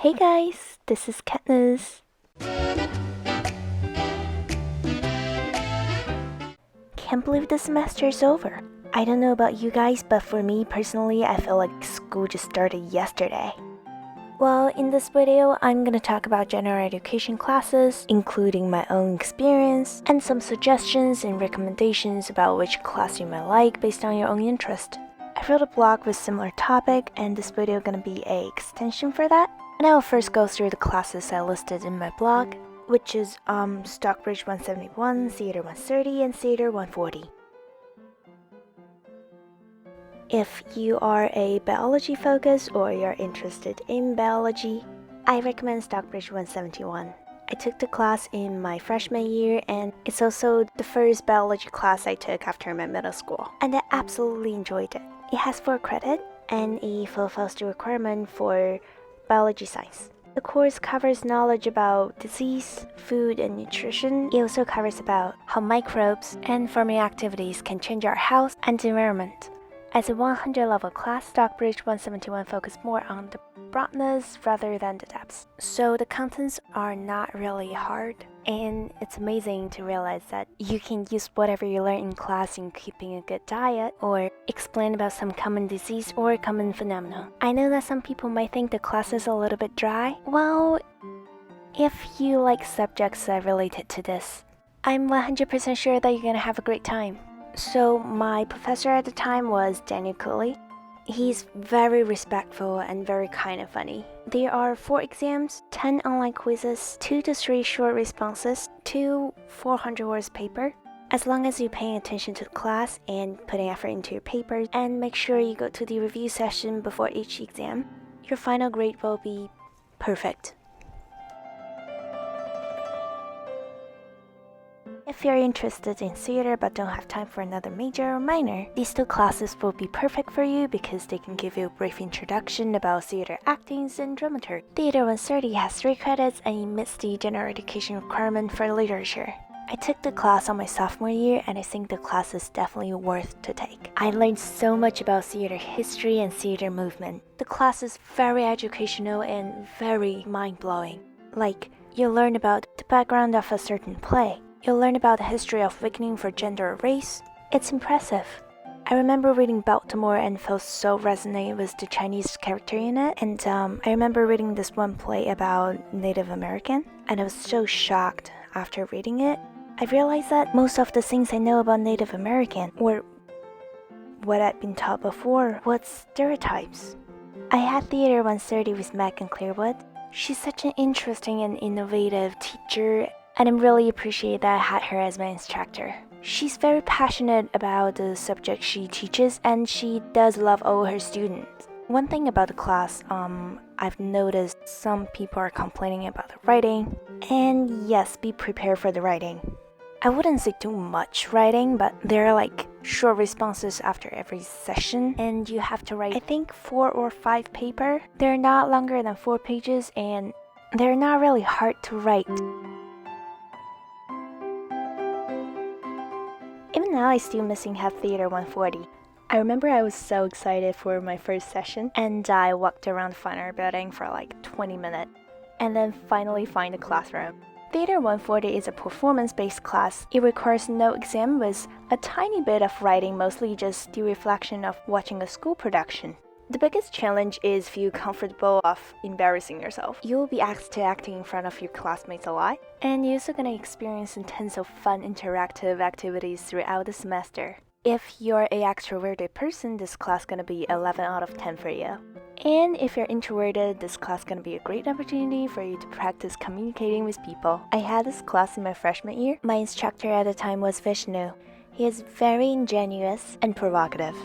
Hey guys, this is Katniss. Can't believe the semester is over. I don't know about you guys, but for me personally, I feel like school just started yesterday. Well, in this video, I'm gonna talk about general education classes, including my own experience, and some suggestions and recommendations about which class you might like based on your own interest. I wrote a blog with similar topic, and this video gonna be a extension for that. And I will first go through the classes I listed in my blog, which is Stockbridge 171, Theater 130, and Theater 140. If you are a biology focus or you're interested in biology, I recommend Stockbridge 171. I took the class in my freshman year, and it's also the first biology class I took after my middle school, and I absolutely enjoyed it. It has 4 credits and it fulfills the requirement for biology science. The course covers knowledge about disease, food, and nutrition. It also covers about how microbes and farming activities can change our health and environment. As a 100 level class, Stockbridge 171 focused more on the broadness rather than the depths. So the contents are not really hard, and it's amazing to realize that you can use whatever you learn in class in keeping a good diet, or explain about some common disease or common phenomenon. I know that some people might think the class is a little bit dry. Well, if you like subjects that are related to this, I'm 100% sure that you're gonna have a great time. So my professor at the time was Daniel Cooley. He's very respectful and very kind and funny. There are 4 exams, 10 online quizzes, 2 to 3 short responses, 2 400 words paper. As long as you're paying attention to the class and putting effort into your papers, and make sure you go to the review session before each exam, your final grade will be perfect. If you're interested in theater but don't have time for another major or minor, these 2 classes will be perfect for you because they can give you a brief introduction about theater acting and dramaturgy. Theater 130 has 3 credits and it meets the general education requirement for literature. I took the class on my sophomore year, and I think the class is definitely worth to take. I learned so much about theater history and theater movement. The class is very educational and very mind-blowing. Like, you learn about the background of a certain play. You'll learn about the history of reckoning for gender or race. It's impressive. I remember reading Baltimore and felt so resonated with the Chinese character in it. And I remember reading this one play about Native American, and I was so shocked after reading it. I realized that most of the things I know about Native American, or what I'd been taught before, was stereotypes. I had Theater 130 with Megan Clearwood. She's such an interesting and innovative teacher, and I really appreciate that I had her as my instructor. She's very passionate about the subject she teaches, and she does love all her students. One thing about the class, I've noticed some people are complaining about the writing, and yes, be prepared for the writing. I wouldn't say too much writing, but there are like short responses after every session, and you have to write, I think, 4 or 5 paper. They're not longer than 4 pages, and they're not really hard to write. Even now, I still missing half Theater 140. I remember I was so excited for my first session, and I walked around the fine art building for like 20 minutes, and then finally find a classroom. Theater 140 is a performance-based class. It requires no exam with a tiny bit of writing, mostly just the reflection of watching a school production. The biggest challenge is feel comfortable of embarrassing yourself. You will be asked to act in front of your classmates a lot, and you're also going to experience tons of fun interactive activities throughout the semester. If you're an extroverted person, this class is going to be 11 out of 10 for you. And if you're introverted, this class is going to be a great opportunity for you to practice communicating with people. I had this class in my freshman year. My instructor at the time was Vishnu. He is very ingenuous and provocative.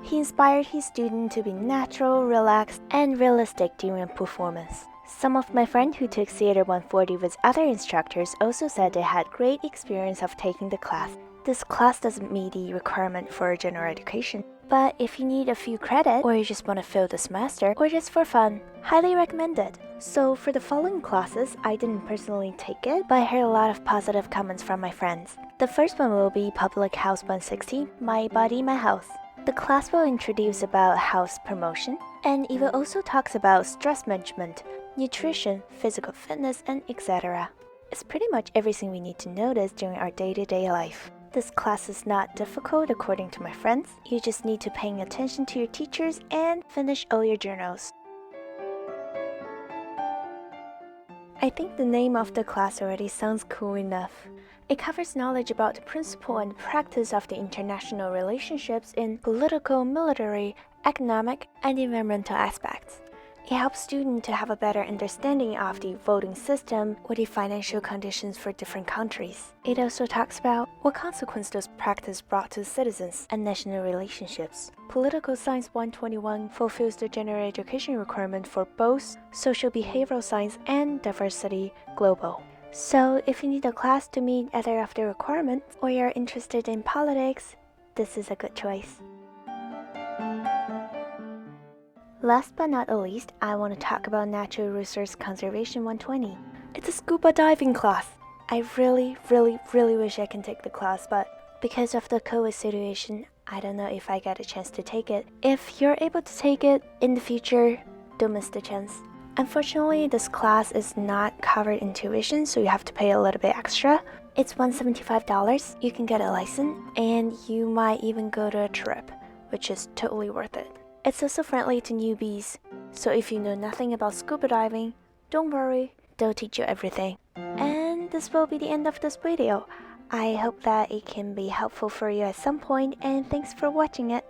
He inspired his students to be natural, relaxed, and realistic during a performance. Some of my friends who took Theater 140 with other instructors also said they had great experience of taking the class. This class doesn't meet the requirement for general education, but if you need a few credits, or you just want to fill the semester, or just for fun, highly recommended. So for the following classes, I didn't personally take it, but I heard a lot of positive comments from my friends. The first one will be Public House 160, My Body, My Health. The class will introduce about health promotion, and it will also talks about stress management, nutrition, physical fitness, and etc. It's pretty much everything we need to notice during our day-to-day life. This class is not difficult according to my friends. You just need to pay attention to your teachers and finish all your journals. I think the name of the class already sounds cool enough. It covers knowledge about the principle and practice of the international relationships in political, military, economic, and environmental aspects. It helps students to have a better understanding of the voting system or the financial conditions for different countries. It also talks about what consequence those practices brought to citizens and national relationships. Political Science 121 fulfills the general education requirement for both social behavioral science and diversity global. So if you need a class to meet either of the requirements or you're interested in politics, this is a good choice. Last but not least, I want to talk about Natural Resource Conservation 120. It's a scuba diving class. I really wish I can take the class, but because of the COVID situation, I don't know if I get a chance to take it. If you're able to take it in the future, don't miss the chance. Unfortunately, this class is not covered in tuition, so you have to pay a little bit extra. It's $175. You can get a license, and you might even go to a trip, which is totally worth it. It's also friendly to newbies, so if you know nothing about scuba diving, don't worry, they'll teach you everything. And this will be the end of this video. I hope that it can be helpful for you at some point, and thanks for watching it.